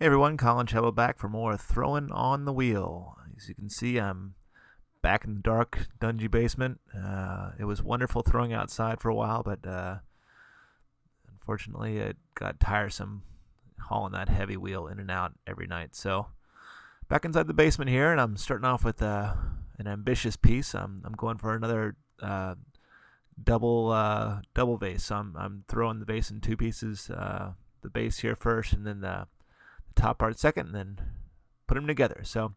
Hey everyone, Colin Shadwell back for more Throwing on the Wheel. As you can see, I'm back in the dark, dungy basement. It was wonderful throwing outside for a while, but unfortunately it got tiresome hauling that heavy wheel in and out every night. So back inside the basement here, and I'm starting off with an ambitious piece. I'm going for another double vase. So I'm throwing the vase in two pieces. The base here first, and then the top part second, and then put them together. So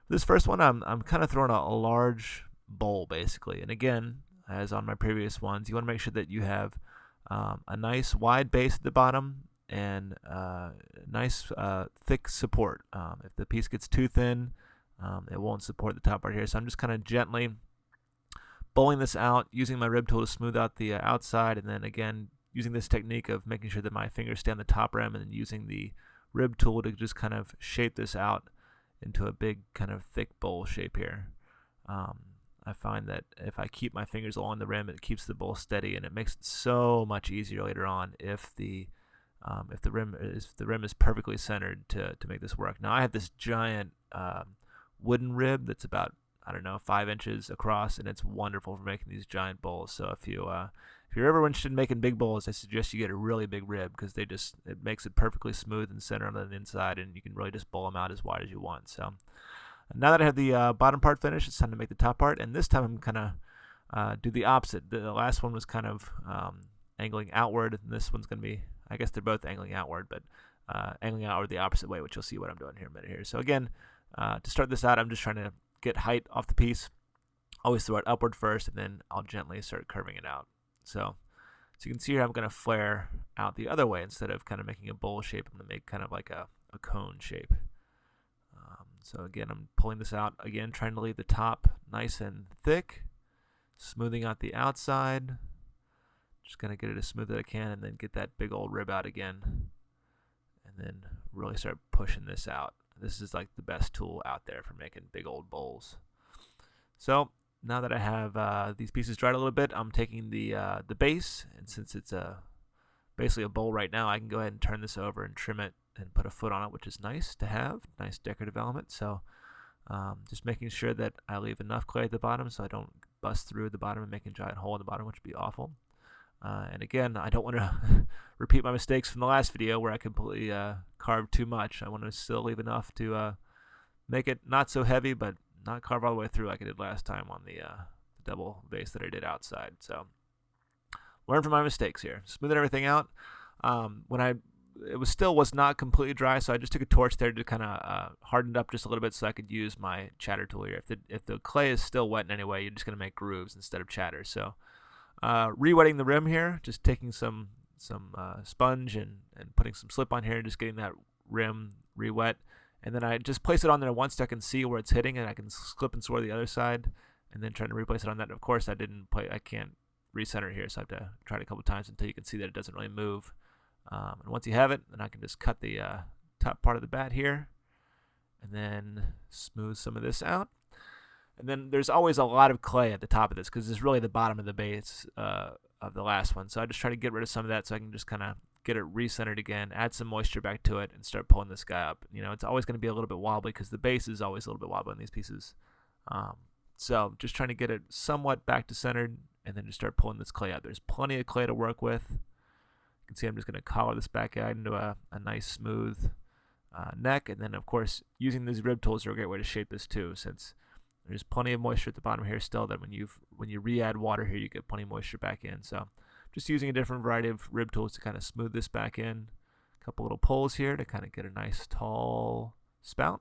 this first one, I'm kind of throwing a large bowl basically. And again, as on my previous ones, you want to make sure that you have a nice wide base at the bottom and nice thick support. If the piece gets too thin, it won't support the top part here. So I'm just kind of gently bowling this out, using my rib tool to smooth out the outside, and then again using this technique of making sure that my fingers stay on the top rim, and then using the rib tool to just kind of shape this out into a big kind of thick bowl shape here. I find that if I keep my fingers along the rim, it keeps the bowl steady, and it makes it so much easier later on if the rim is perfectly centered to make this work. Now I have this giant wooden rib that's about, I don't know, 5 inches across, and it's wonderful for making these giant bowls. So if you're ever interested in making big bowls, I suggest you get a really big rib, because it makes it perfectly smooth and centered on the inside, and you can really just bowl them out as wide as you want. So now that I have the bottom part finished, it's time to make the top part, and this time I'm kind of do the opposite. The last one was kind of angling outward, and this one's going to be, I guess they're both angling outward, but angling outward the opposite way, which you'll see what I'm doing here in a minute here. So again, to start this out, I'm just trying to get height off the piece. Always throw it upward first, and then I'll gently start curving it out. So you can see here I'm going to flare out the other way. Instead of kind of making a bowl shape, I'm going to make kind of like a cone shape. So again, I'm pulling this out, again trying to leave the top nice and thick, smoothing out the outside. Just going to get it as smooth as I can, and then get that big old rib out again, and then really start pushing this out. This is like the best tool out there for making big old bowls. So now that I have these pieces dried a little bit, I'm taking the base, and since it's basically a bowl right now, I can go ahead and turn this over and trim it and put a foot on it, which is nice to have, nice decorative element. So just making sure that I leave enough clay at the bottom so I don't bust through the bottom and make a giant hole in the bottom, which would be awful. And again, I don't want to repeat my mistakes from the last video where I completely carved too much. I want to still leave enough to make it not so heavy, but not carve all the way through like I did last time on the double vase that I did outside. So learn from my mistakes here. Smoothing everything out. It was not completely dry, so I just took a torch there to kind of harden it up just a little bit so I could use my chatter tool here. If the clay is still wet in any way, you're just going to make grooves instead of chatter. So re-wetting the rim here, just taking some sponge and putting some slip on here, just getting that rim re-wet. And then I just place it on there once so I can see where it's hitting, and I can slip and swirl the other side, and then try to replace it on that. And of course, I can't recenter it here, so I have to try it a couple times until you can see that it doesn't really move. And once you have it, then I can just cut the top part of the bat here, and then smooth some of this out. And then there's always a lot of clay at the top of this, because it's really the bottom of the base of the last one. So I just try to get rid of some of that so I can just kind of get it recentered again, add some moisture back to it, and start pulling this guy up. You know, it's always going to be a little bit wobbly because the base is always a little bit wobbly in these pieces. So just trying to get it somewhat back to centered, and then just start pulling this clay out. There's plenty of clay to work with. You can see I'm just going to collar this back out into a nice smooth neck. And then of course, using these rib tools are a great way to shape this too, since there's plenty of moisture at the bottom here still, that when you re-add water here, you get plenty of moisture back in. So just using a different variety of rib tools to kind of smooth this back in. A couple little pulls here to kind of get a nice tall spout.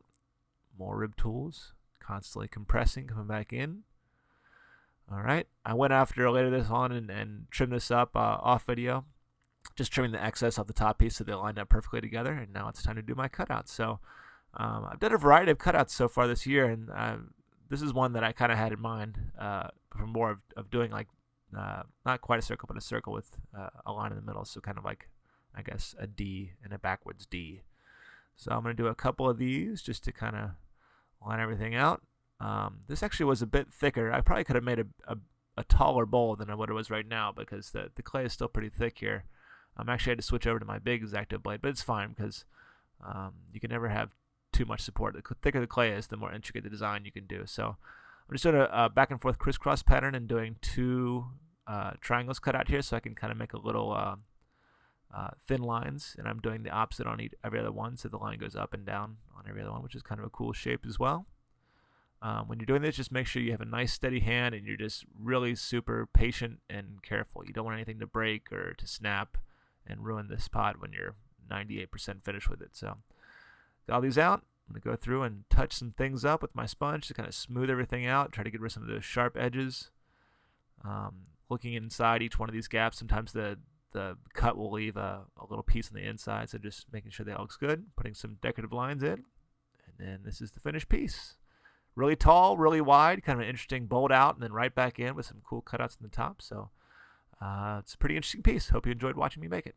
More rib tools, constantly compressing, coming back in. All right, I went after later this on and trimmed this up off video, just trimming the excess off the top piece so they lined up perfectly together. And now it's time to do my cutouts. So I've done a variety of cutouts so far this year, and this is one that I kind of had in mind for more of doing like not quite a circle, but a circle with a line in the middle. So kind of like, I guess, a D and a backwards D. So I'm going to do a couple of these just to kind of line everything out. This actually was a bit thicker. I probably could have made a taller bowl than what it was right now, because the clay is still pretty thick here. Actually, I had to switch over to my big X-Acto blade, but it's fine because You can never have too much support. The thicker the clay is, the more intricate the design you can do. So I'm just doing a back and forth crisscross pattern and doing 2 triangles cut out here, so I can kind of make a little thin lines, and I'm doing the opposite on every other one, so the line goes up and down on every other one, which is kind of a cool shape as well. When you're doing this, just make sure you have a nice steady hand and you're just really super patient and careful. You don't want anything to break or to snap and ruin this pot when you're 98% finished with it. So got all these out. I'm going to go through and touch some things up with my sponge to kind of smooth everything out, try to get rid of some of those sharp edges. Looking inside each one of these gaps, sometimes the cut will leave a little piece on the inside, so just making sure that all looks good, putting some decorative lines in, and then this is the finished piece. Really tall, really wide, kind of an interesting bolt out, and then right back in with some cool cutouts in the top. So it's a pretty interesting piece. Hope you enjoyed watching me make it.